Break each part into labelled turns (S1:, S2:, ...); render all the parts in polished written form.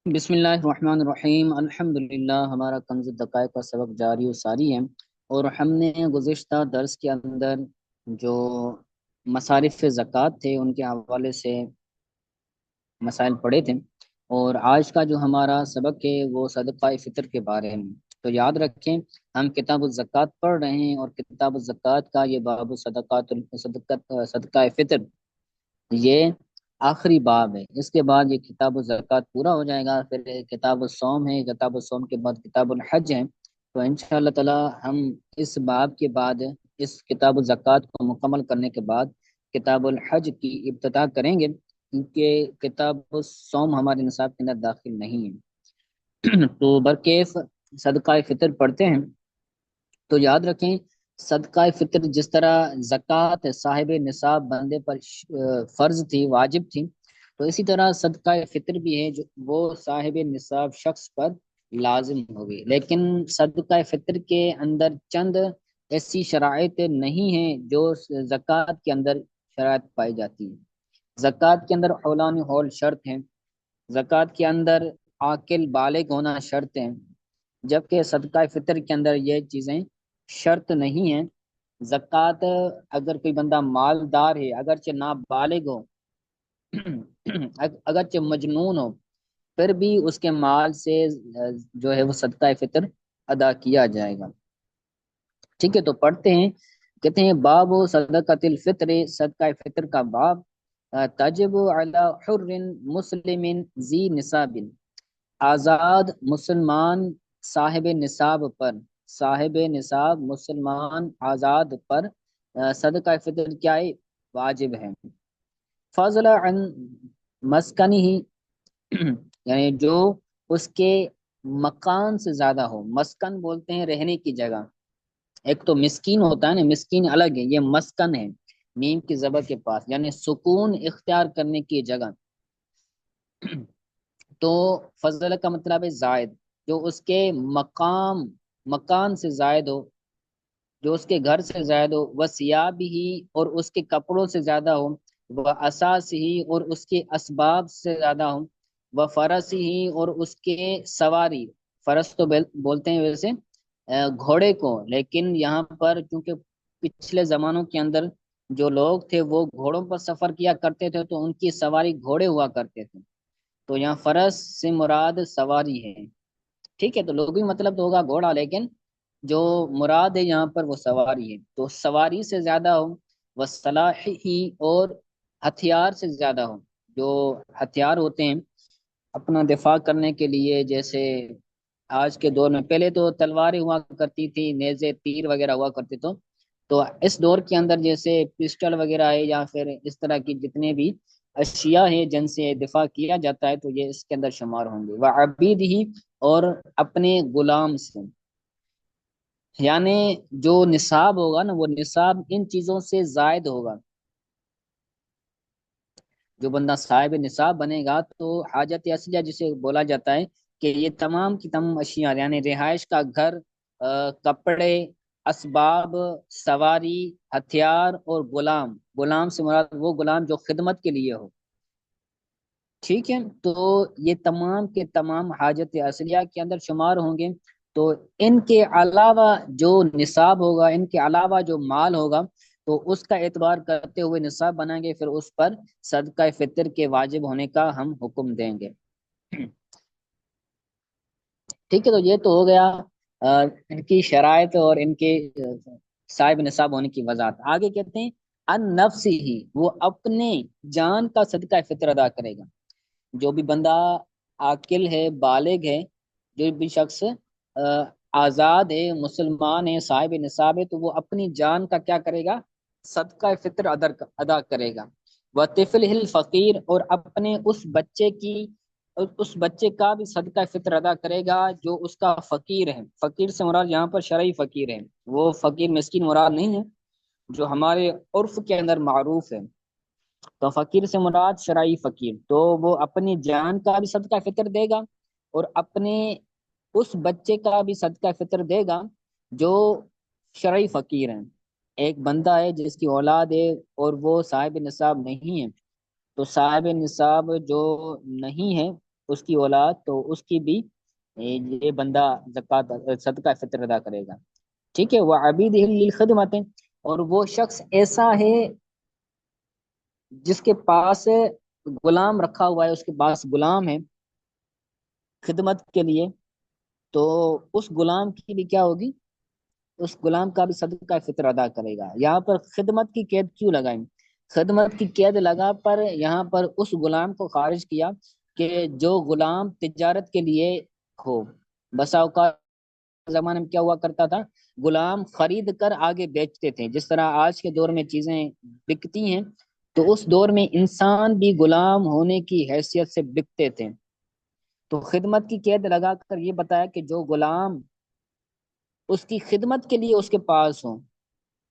S1: بسم اللہ الرحمن الرحیم الحمدللہ۔ ہمارا کنز دقائق کا سبق جاری و ساری ہے، اور ہم نے گزشتہ درس کے اندر جو مصارف زکوٰۃ تھے ان کے حوالے سے مسائل پڑھے تھے، اور آج کا جو ہمارا سبق ہے وہ صدقہ فطر کے بارے میں۔ تو یاد رکھیں، ہم کتاب الزکوٰۃ پڑھ رہے ہیں، اور کتاب الزکوٰۃ کا یہ باب صدقہ فطر یہ آخری باب ہے۔ اس کے بعد یہ کتاب الزکوٰۃ پورا ہو جائے گا، پھر کتاب الصوم ہے، کتاب الصوم کے بعد کتاب الحج ہے۔ تو انشاءاللہ تعالی ہم اس باب کے بعد، اس کتاب الزکوٰۃ کو مکمل کرنے کے بعد کتاب الحج کی ابتدا کریں گے، کیونکہ کتاب الصوم ہمارے نصاب کے اندر داخل نہیں ہے۔ تو برکیف صدقہ فطر پڑھتے ہیں۔ تو یاد رکھیں، صدقہ فطر جس طرح زکوٰۃ صاحب نصاب بندے پر فرض تھی، واجب تھی، تو اسی طرح صدقہ فطر بھی ہے جو وہ صاحب نصاب شخص پر لازم ہوگی۔ لیکن صدقہ فطر کے اندر چند ایسی شرائط نہیں ہیں جو زکوٰۃ کے اندر شرائط پائی جاتی ہیں۔ زکوٰۃ کے اندر حولان حول شرط ہیں، زکوٰۃ کے اندر عاقل بالغ ہونا شرط ہے، جبکہ صدقہ فطر کے اندر یہ چیزیں شرط نہیں ہیں۔ زکوٰۃ، اگر کوئی بندہ مالدار ہے، اگرچہ نابالغ ہو، اگرچہ مجنون ہو، پھر بھی اس کے مال سے جو ہے وہ صدقہ فطر ادا کیا جائے گا۔ ٹھیک ہے، تو پڑھتے ہیں۔ کہتے ہیں باب صدقۃ الفطر، صدقہ فطر کا باب۔ تجب علی حر مسلم ذی نصاب، آزاد مسلمان صاحب نصاب پر، صاحب نصاب مسلمان آزاد پر صدقہ فطر کیا ہے؟ واجب ہے۔ فضل عن مسکنی ہی، یعنی جو اس کے مکان سے زیادہ ہو۔ مسکن بولتے ہیں رہنے کی جگہ، ایک تو مسکین ہوتا ہے نا، مسکین الگ ہے، یہ مسکن ہے میم کی زبر کے پاس، یعنی سکون اختیار کرنے کی جگہ۔ تو فضل کا مطلب ہے زائد، جو اس کے مکان سے زائد ہو، جو اس کے گھر سے زائد ہو، وہ سیاب ہی، اور اس کے کپڑوں سے زیادہ ہو، وہ اساس ہی، اور اس کے اسباب سے زیادہ ہو، وہ فرس ہی، اور اس کے سواری۔ فرس تو بولتے ہیں ویسے گھوڑے کو، لیکن یہاں پر چونکہ پچھلے زمانوں کے اندر جو لوگ تھے وہ گھوڑوں پر سفر کیا کرتے تھے، تو ان کی سواری گھوڑے ہوا کرتے تھے، تو یہاں فرس سے مراد سواری ہے۔ ٹھیک ہے، تو لوگی مطلب تو ہوگا گھوڑا، لیکن جو مراد ہے یہاں پر وہ سواری ہے، تو سواری سے زیادہ ہو، وہ صلاح ہی، اور ہتھیار سے زیادہ ہو، جو ہتھیار ہوتے ہیں اپنا دفاع کرنے کے لیے، جیسے آج کے دور میں، پہلے تو تلواریں ہوا کرتی تھی، نیزے تیر وغیرہ ہوا کرتے، تو اس دور کے اندر جیسے پسٹل وغیرہ ہے، یا پھر اس طرح کی جتنے بھی اشیاء ہیں جن سے دفاع کیا جاتا ہے، تو یہ اس کے اندر شمار ہوں گے۔ وہ عبید ہی، اور اپنے غلام سے، یعنی جو نصاب ہوگا نا، وہ نصاب ان چیزوں سے زائد ہوگا۔ جو بندہ صاحب نصاب بنے گا تو حاجت اصلیہ جسے بولا جاتا ہے، کہ یہ تمام کی تمام اشیاء، یعنی رہائش کا گھر، کپڑے، اسباب، سواری، ہتھیار، اور غلام۔ غلام سے مراد وہ غلام جو خدمت کے لیے ہو۔ ٹھیک ہے، تو یہ تمام کے تمام حاجت اصلیہ کے اندر شمار ہوں گے۔ تو ان کے علاوہ جو نصاب ہوگا، ان کے علاوہ جو مال ہوگا، تو اس کا اعتبار کرتے ہوئے نصاب بنائیں گے، پھر اس پر صدقہ فطر کے واجب ہونے کا ہم حکم دیں گے۔ ٹھیک ہے، تو یہ تو ہو گیا ان کی شرائط اور ان کے صاحب نصاب ہونے کی وضاحت۔ آگے کہتے ہیں ان نفس ہی، وہ اپنے جان کا صدقہ فطر ادا کرے گا۔ جو بھی بندہ عاقل ہے، بالغ ہے، جو بھی شخص آزاد ہے، مسلمان ہے، صاحب نصاب ہے، تو وہ اپنی جان کا کیا کرے گا؟ صدقہ فطر ادا کرے گا۔ وہ طفل الفقیر، اور اپنے اس بچے کا بھی صدقہ فطر ادا کرے گا جو اس کا فقیر ہے۔ فقیر سے مراد یہاں پر شرعی فقیر ہے، وہ فقیر مسکین مراد نہیں ہے جو ہمارے عرف کے اندر معروف ہے۔ تو فقیر سے مراد شرعی فقیر، تو وہ اپنی جان کا بھی صدقہ فطر دے گا، اور اپنے اس بچے کا بھی صدقہ فطر دے گا جو شرعی فقیر ہیں۔ ایک بندہ ہے جس کی اولاد ہے اور وہ صاحب نصاب نہیں ہے، تو صاحب نصاب جو نہیں ہے اس کی اولاد، تو اس کی بھی یہ بندہ زکوٰۃ صدقہ فطر ادا کرے گا. ٹھیک ہے. وہ عبید للخدمت، اور وہ شخص ایسا ہے جس کے پاس غلام رکھا ہوا ہے، اس کے پاس غلام ہے خدمت کے لیے، تو اس غلام کی بھی کیا ہوگی، اس غلام کا بھی صدقہ فطر ادا کرے گا. یہاں پر خدمت کی قید کیوں لگائیں؟ خدمت کی قید لگا پر یہاں پر اس غلام کو خارج کیا کہ جو غلام تجارت کے لیے ہو. بسا اوقات زمانے میں کیا ہوا کرتا تھا، غلام خرید کر آگے بیچتے تھے. جس طرح آج کے دور میں چیزیں بکتی ہیں، تو اس دور میں انسان بھی غلام ہونے کی حیثیت سے بکتے تھے. تو خدمت کی قید لگا کر یہ بتایا کہ جو غلام اس کی خدمت کے لیے اس کے پاس ہو،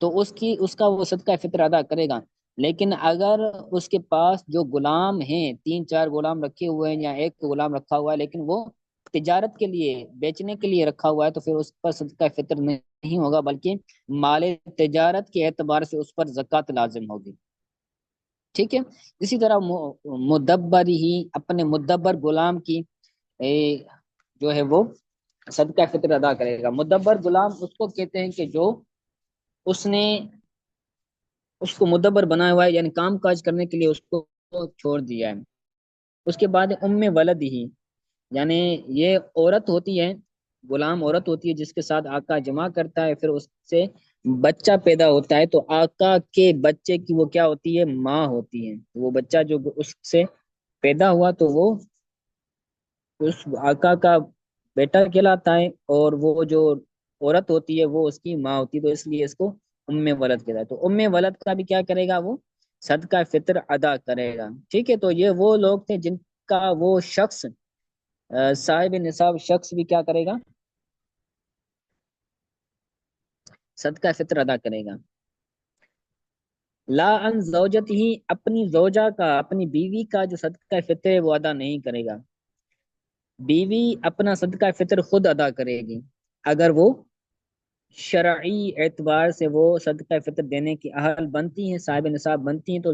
S1: تو اس کا وہ صدقہ فطر ادا کرے گا. لیکن اگر اس کے پاس جو غلام ہیں، تین چار غلام رکھے ہوئے ہیں یا ایک غلام رکھا ہوا ہے، لیکن وہ تجارت کے لیے بیچنے کے لیے رکھا ہوا ہے، تو پھر اس پر صدقہ فطر نہیں ہوگا، بلکہ مال تجارت کے اعتبار سے اس پر زکوٰۃ لازم ہوگی. ٹھیک ہے. اسی طرح مدبر ہی اپنے مدبر غلام کی جو ہے وہ صدقہ فطر ادا کرے گا. مدبر غلام اس کو کہتے ہیں کہ جو اس نے اس کو مدبر بنایا ہوا ہے، یعنی کام کاج کرنے کے لیے اس کو چھوڑ دیا ہے. اس کے بعد ولد ہی، یعنی یہ عورت ہوتی ہے، غلام عورت ہوتی ہے جس کے ساتھ آقا جمع کرتا ہے، پھر اس سے بچہ پیدا ہوتا ہے، تو آقا کے بچے کی وہ کیا ہوتی ہے، ماں ہوتی ہے. وہ بچہ جو اس سے پیدا ہوا تو وہ اس آقا کا بیٹا کہلاتا ہے، اور وہ جو عورت ہوتی ہے وہ اس کی ماں ہوتی ہے، تو اس لیے اس کو ولد کہتا ہے. تو ولد کا بھی کیا کرے گا، وہ صدقہ فطر ادا کرے گا. ٹھیک ہے. تو یہ وہ لوگ تھے جن کا وہ شخص صاحب نصاب شخص بھی کیا کرے گا، صدقہ فطر ادا کرے گا. لا ان زوجت ہی، اپنی زوجہ کا، اپنی بیوی کا جو صدقہ فطر ہے وہ ادا نہیں کرے گا. بیوی اپنا صدقہ فطر خود ادا کرے گی. اگر وہ شرعی اعتبار سے وہ صدقہ فطر دینے کی اہل بنتی ہیں، صاحب نصاب بنتی ہیں، تو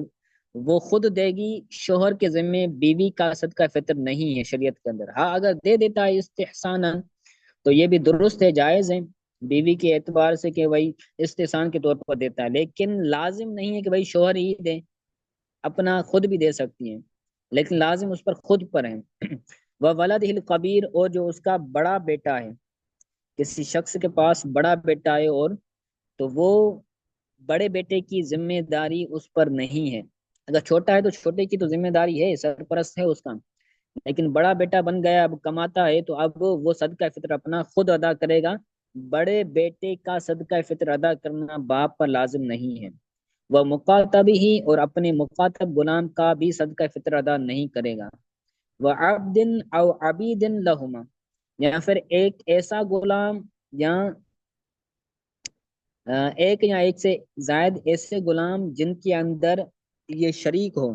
S1: وہ خود دے گی. شوہر کے ذمے بیوی کا صدقہ فطر نہیں ہے شریعت کے اندر. ہاں اگر دے دیتا ہے استحسانا تو یہ بھی درست ہے، جائز ہے بیوی کے اعتبار سے کہ بھائی استحسان کے طور پر دیتا ہے، لیکن لازم نہیں ہے کہ بھائی شوہر ہی دے، اپنا خود بھی دے سکتی ہیں، لیکن لازم اس پر خود پر ہے. وہ ولد القبیر، اور جو اس کا بڑا بیٹا ہے، کسی شخص کے پاس بڑا بیٹا ہے، اور تو وہ بڑے بیٹے کی ذمہ داری اس پر نہیں ہے. اگر چھوٹا ہے تو چھوٹے کی تو ذمہ داری ہے، سرپرست ہے اس کا، لیکن بڑا بیٹا بن گیا، اب کماتا ہے، تو اب وہ صدقہ فطر اپنا خود ادا کرے گا. بڑے بیٹے کا صدقہ فطر ادا کرنا باپ پر لازم نہیں ہے. وہ مکاتب ہی، اور اپنے مکاتب غلام کا بھی صدقہ فطر ادا نہیں کرے گا. وہ عبد او عبید لہما، یا پھر ایک ایسا غلام یا ایک یا ایک سے زائد ایسے غلام جن کے اندر یہ شریک ہو.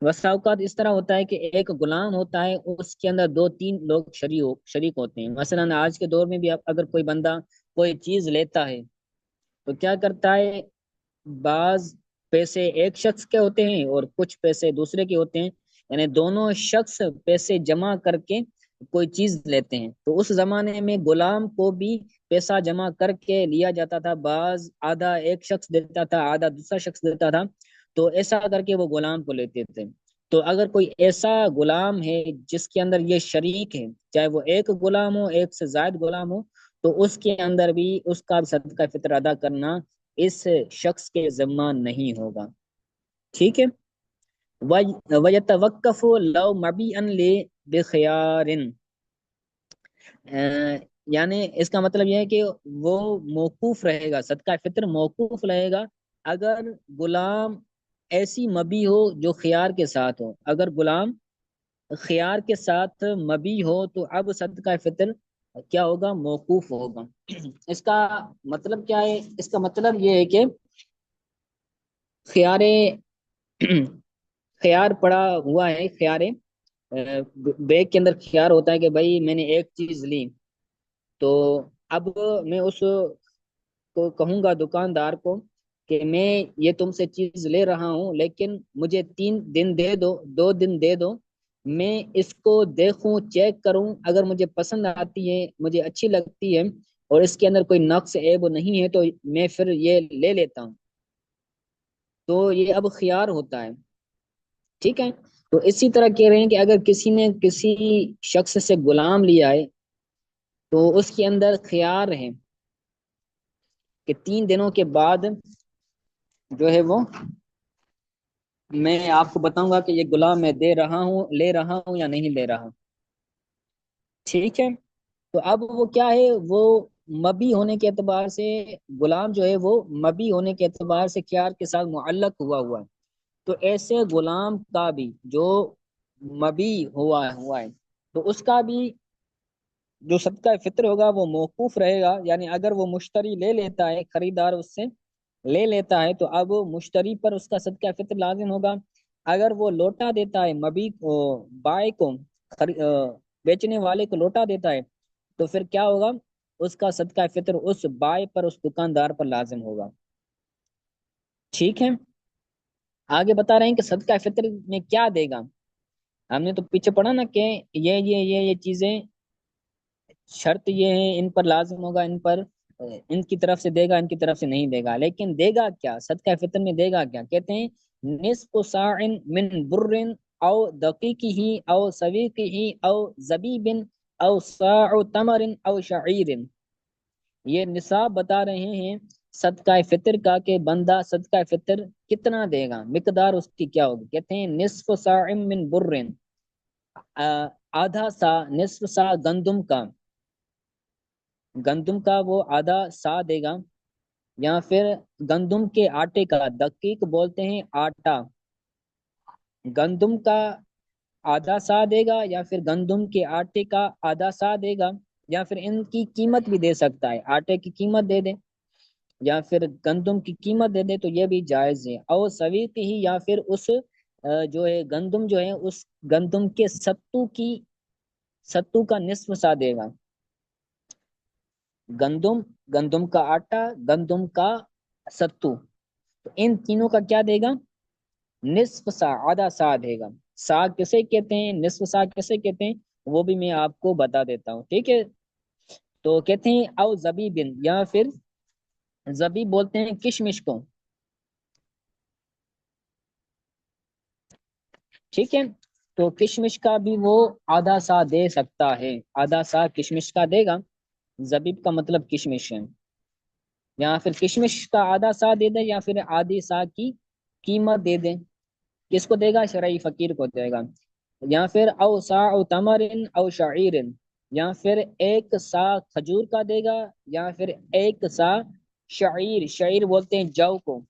S1: وسا اوقات اس طرح ہوتا ہے کہ ایک غلام ہوتا ہے، اس کے اندر دو تین لوگ شریک ہوتے ہیں. مثلا آج کے دور میں بھی اگر کوئی بندہ کوئی چیز لیتا ہے تو کیا کرتا ہے، بعض پیسے ایک شخص کے ہوتے ہیں اور کچھ پیسے دوسرے کے ہوتے ہیں، یعنی دونوں شخص پیسے جمع کر کے کوئی چیز لیتے ہیں. تو اس زمانے میں غلام کو بھی پیسہ جمع کر کے لیا جاتا تھا، بعض آدھا ایک شخص دیتا تھا، آدھا دوسرا شخص دیتا تھا، تو ایسا کر کے وہ غلام کو لیتے تھے. تو اگر کوئی ایسا غلام ہے جس کے اندر یہ شریک ہے، چاہے وہ ایک غلام ہو، ایک سے زائد غلام ہو، تو اس کے اندر بھی اس کا صدقہ فطر ادا کرنا اس شخص کے ذمہ نہیں ہوگا. ٹھیک ہے. وَيَتَوَقَّفُ لَوْ مَبِيئًا بِخِيَارٍ، یعنی اس کا مطلب یہ ہے کہ وہ موقوف رہے گا، صدقہ فطر موقوف رہے گا اگر غلام ایسی مبی ہو جو خیار کے ساتھ ہو. اگر غلام خیار کے ساتھ مبی ہو تو اب صدقہ فطر کیا ہوگا، موقوف ہوگا. اس کا مطلب کیا ہے، اس کا مطلب یہ ہے کہ خیار خیار پڑا ہوا ہے، خیار بیگ کے اندر خیار ہوتا ہے کہ بھائی میں نے ایک چیز لی، تو اب میں اس کو کہوں گا دکاندار کو کہ میں یہ تم سے چیز لے رہا ہوں، لیکن مجھے 3 دن دے دو، 2 دن دے دو، میں اس کو دیکھوں، چیک کروں، اگر مجھے پسند آتی ہے، مجھے اچھی لگتی ہے اور اس کے اندر کوئی نقص عیب نہیں ہے تو میں پھر یہ لے لیتا ہوں۔ تو یہ اب خیار ہوتا ہے، ٹھیک ہے۔ تو اسی طرح کہہ رہے ہیں کہ اگر کسی نے کسی شخص سے غلام لیا ہے تو اس کے اندر خیار ہے کہ 3 دنوں کے بعد جو ہے وہ میں آپ کو بتاؤں گا کہ یہ غلام میں دے رہا ہوں، لے رہا ہوں یا نہیں لے رہا ہوں، ٹھیک ہے۔ تو اب وہ کیا ہے، وہ مبی ہونے کے اعتبار سے، غلام جو ہے وہ مبی ہونے کے اعتبار سے خیار کے ساتھ معلق ہوا ہے۔ تو ایسے غلام کا بھی جو مبی ہوا ہے تو اس کا بھی جو صدقہ فطر ہوگا وہ موقوف رہے گا، یعنی اگر وہ مشتری لے لیتا ہے، خریدار اس سے لے لیتا ہے تو اب مشتری پر اس کا صدقہ فطر لازم ہوگا۔ اگر وہ لوٹا دیتا ہے مبی کو، بائے کو، بیچنے والے کو لوٹا دیتا ہے تو پھر کیا ہوگا، اس کا صدقہ فطر اس بائے پر، اس دکاندار پر لازم ہوگا، ٹھیک ہے۔ آگے بتا رہے ہیں کہ صدقہ فطر میں کیا دے گا۔ ہم نے تو پیچھے پڑھا نا کہ یہ چیزیں، شرط یہ ہے، ان پر لازم ہوگا، ان پر ان کی طرف سے دے گا، ان کی طرف سے نہیں دے گا، لیکن دے گا کیا، صدقہ فطر میں دے گا کیا، کہتے ہیں نصف صاع من بر او دقیقہ او سویقہ او زبیب او صاع تمر او شعیر۔ یہ نصاب بتا رہے ہیں صدقہ فطر کا کہ بندہ صدقہ فطر کتنا دے گا، مقدار اس کی کیا ہوگی، کہتے ہیں نصف صاع من بر، آدھا سا، نصف سا گندم کا، گندم کا وہ آدھا سا دے گا، یا پھر گندم کے آٹے کا، دقیق بولتے ہیں آٹا، گندم کا آدھا سا دے گا، یا پھر گندم کے آٹے کا آدھا سا دے گا، یا پھر ان کی قیمت بھی دے سکتا ہے، آٹے کی قیمت دے دے یا پھر گندم کی قیمت دے دے تو یہ بھی جائز ہے۔ اور سویق ہی، یا پھر اس جو ہے گندم جو ہے اس گندم کے ستو کا نصف سا دے گا، گندم، گندم کا آٹا، گندم کا ستو، تو ان تینوں کا کیا دے گا، نصف سا، آدھا سا دے گا۔ سا کسے کہتے ہیں، نصف سا کسے کہتے ہیں، وہ بھی میں آپ کو بتا دیتا ہوں، ٹھیک ہے۔ تو کہتے ہیں او زبیبن، یا پھر زبیب بولتے ہیں کشمش کو، ٹھیک ہے۔ تو کشمش کا بھی وہ آدھا سا دے سکتا ہے، آدھا سا کشمش کا دے گا، زبیب کا مطلب کشمش ہے، یا پھر کشمش کا آدھا سا دے دے، یا پھر آدھی سا کی قیمت دے دے، کس کو دے گا، شرعی فقیر کو دے گا، یا پھر او سا او تمر او شعیر، یا پھر ایک سا کھجور کا دے گا، یا پھر ایک سا شعیر، شعیر بولتے ہیں جو کو،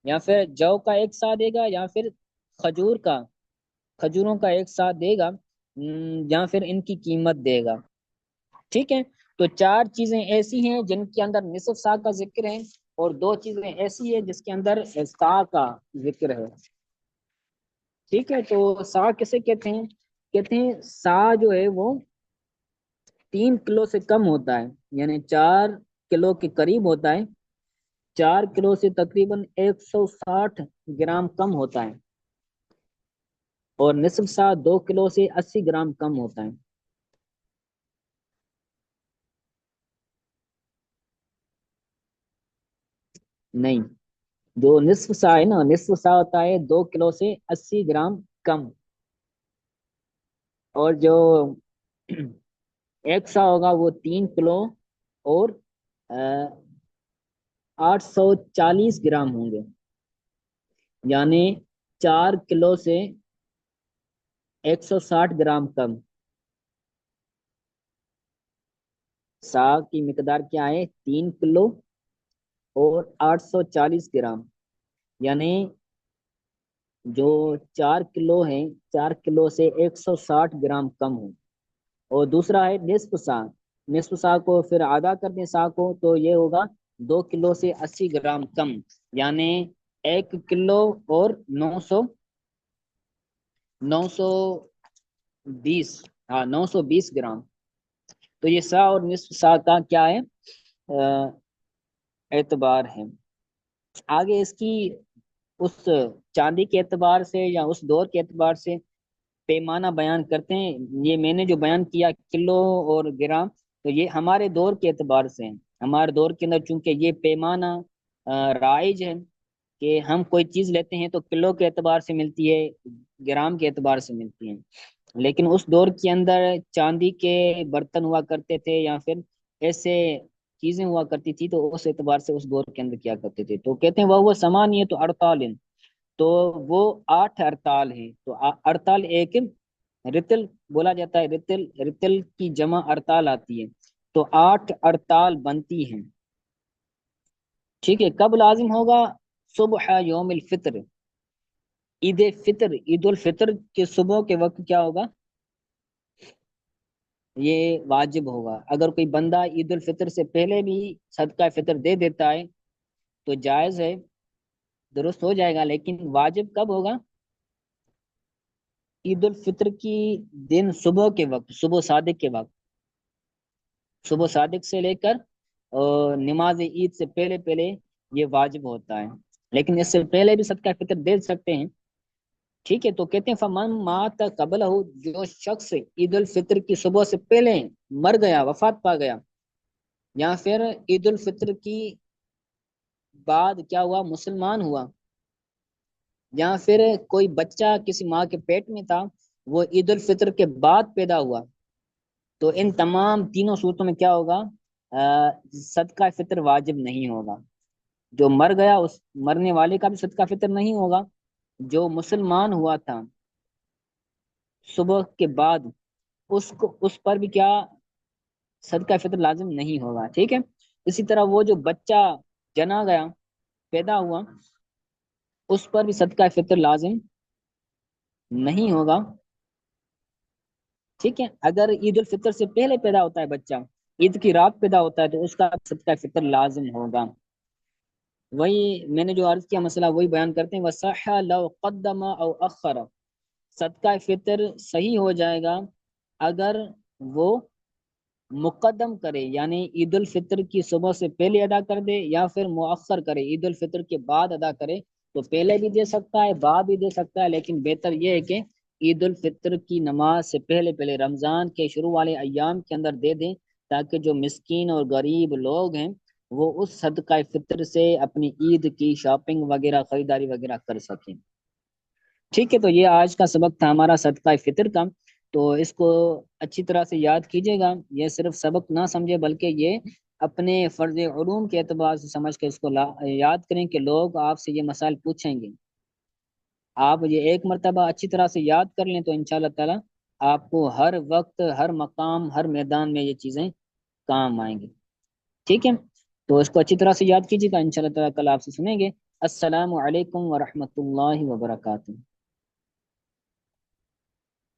S1: یا پھر جو کا ایک سا دے گا، یا پھر کھجور کا، کھجوروں کا ایک ساتھ دے گا، یا پھر ان کی قیمت دے گا، ٹھیک ہے۔ تو 4 چیزیں ایسی ہیں جن کے اندر نصف سا کا ذکر ہے، اور 2 چیزیں ایسی ہیں جس کے اندر سا کا ذکر ہے، ٹھیک ہے۔ تو سا کسے کہتے ہیں، کہتے ہیں سا جو ہے وہ 3 کلو سے کم ہوتا ہے، یعنی 4 کلو کے قریب ہوتا ہے، 4 کلو سے تقریباً 160 گرام کم ہوتا ہے، اور نصف سا 2 کلو سے 80 گرام کم ہوتا ہے۔ نہیں، جو نصف سا ہے نا، نصف سا ہوتا ہے 2 کلو سے 80 گرام کم، اور جو ایک سا ہوگا وہ 3 کلو اور 840 گرام ہوں گے، یعنی 4 کلو سے 160 گرام کم۔ سا کی مقدار کیا ہے، 3 کلو اور 840 گرام، یعنی جو 4 کلو ہیں، 4 کلو سے 160 گرام کم ہوں۔ اور دوسرا ہے نصف سا، نصف سا کو پھر آدھا کر دیں سا کو تو یہ ہوگا 2 کلو سے 80 گرام کم، یعنی 1 کلو اور 920، ہاں 920 گرام۔ تو یہ سا اور نصف سا کا کیا ہے، اعتبار ہے۔ آگے اس کی اس چاندی کے اعتبار سے یا اس دور کے اعتبار سے پیمانہ بیان کرتے ہیں، یہ میں نے جو بیان کیا کلو اور گرام، تو یہ ہمارے دور کے اعتبار سے ہیں۔ ہمارے دور کے اندر چونکہ یہ پیمانہ رائج ہے کہ ہم کوئی چیز لیتے ہیں تو کلو کے اعتبار سے ملتی ہے، گرام کے اعتبار سے ملتی ہے، لیکن اس دور کے اندر چاندی کے برتن ہوا کرتے تھے یا پھر ایسے چیزیں ہوا کرتی تھی، تو اس اعتبار سے اس دور کے اندر کیا کرتے تھے۔ تو کہتے ہیں وہ سمانیہ تو اڑتال، تو وہ 8 ارتال ہیں۔ تو ارتال ایک رتل بولا جاتا ہے، رتل رتل کی جمع ارتال آتی ہے، تو 8 ارتال بنتی ہیں۔ ٹھیک ہے، کب لازم ہوگا؟ صبح یوم الفطر، عید فطر، عید الفطر کے صبح کے وقت کیا ہوگا؟ یہ واجب ہوگا۔ اگر کوئی بندہ عید الفطر سے پہلے بھی صدقہ فطر دے دیتا ہے تو جائز ہے، درست ہو جائے گا، لیکن واجب کب ہوگا؟ عید الفطر کی دن صبح کے وقت، صبح صادق کے وقت، صبح صادق سے لے کر نماز عید سے پہلے پہلے یہ واجب ہوتا ہے، لیکن اس سے پہلے بھی صدقہ فطر دے سکتے ہیں۔ ٹھیک ہے، تو کہتے ہیں فمن مات قبل، جو شخص عید الفطر کی صبح سے پہلے مر گیا، وفات پا گیا، یا پھر عید الفطر کی بعد کیا ہوا؟ مسلمان ہوا، یا پھر کوئی بچہ کسی ماں کے پیٹ میں تھا، وہ عید الفطر کے بعد پیدا ہوا، تو ان تمام تینوں صورتوں میں کیا ہوگا؟ صدقہ فطر واجب نہیں ہوگا۔ جو مر گیا اس مرنے والے کا بھی صدقہ فطر نہیں ہوگا، جو مسلمان ہوا تھا صبح کے بعد اس پر بھی کیا؟ صدقہ فطر لازم نہیں ہوگا۔ ٹھیک ہے، اسی طرح وہ جو بچہ جنا گیا، پیدا ہوا، اس پر بھی صدقہ فطر لازم نہیں ہوگا۔ ٹھیک ہے، اگر عید الفطر سے پہلے پیدا ہوتا ہے بچہ، عید کی رات پیدا ہوتا ہے، تو اس کا صدقہ فطر لازم ہوگا۔ وہی میں نے جو عرض کیا مسئلہ وہی بیان کرتے ہیں، وَصَحَّ لَوْ قَدَّمَ أَوْ أَخَّرَ، صدقہ فطر صحیح ہو جائے گا اگر وہ مقدم کرے، یعنی عید الفطر کی صبح سے پہلے ادا کر دے، یا پھر مؤخر کرے، عید الفطر کے بعد ادا کرے، تو پہلے بھی دے سکتا ہے، بعد بھی دے سکتا ہے، لیکن بہتر یہ ہے کہ عید الفطر کی نماز سے پہلے پہلے رمضان کے شروع والے ایام کے اندر دے دیں، تاکہ جو مسکین اور غریب لوگ ہیں وہ اس صدقہ فطر سے اپنی عید کی شاپنگ وغیرہ، خریداری وغیرہ کر سکیں۔ ٹھیک ہے، تو یہ آج کا سبق تھا ہمارا صدقہ فطر کا، تو اس کو اچھی طرح سے یاد کیجیے گا، یہ صرف سبق نہ سمجھے بلکہ یہ اپنے فرض علوم کے اعتبار سے سمجھ کے اس کو یاد کریں کہ لوگ آپ سے یہ مسائل پوچھیں گے، آپ یہ ایک مرتبہ اچھی طرح سے یاد کر لیں تو انشاءاللہ تعالی آپ کو ہر وقت، ہر مقام، ہر میدان میں یہ چیزیں کام آئیں گی۔ ٹھیک ہے، تو اس کو اچھی طرح سے یاد کیجیے گا، انشاءاللہ تعالی کل آپ سے سنیں گے۔ السلام علیکم ورحمۃ اللہ وبرکاتہ۔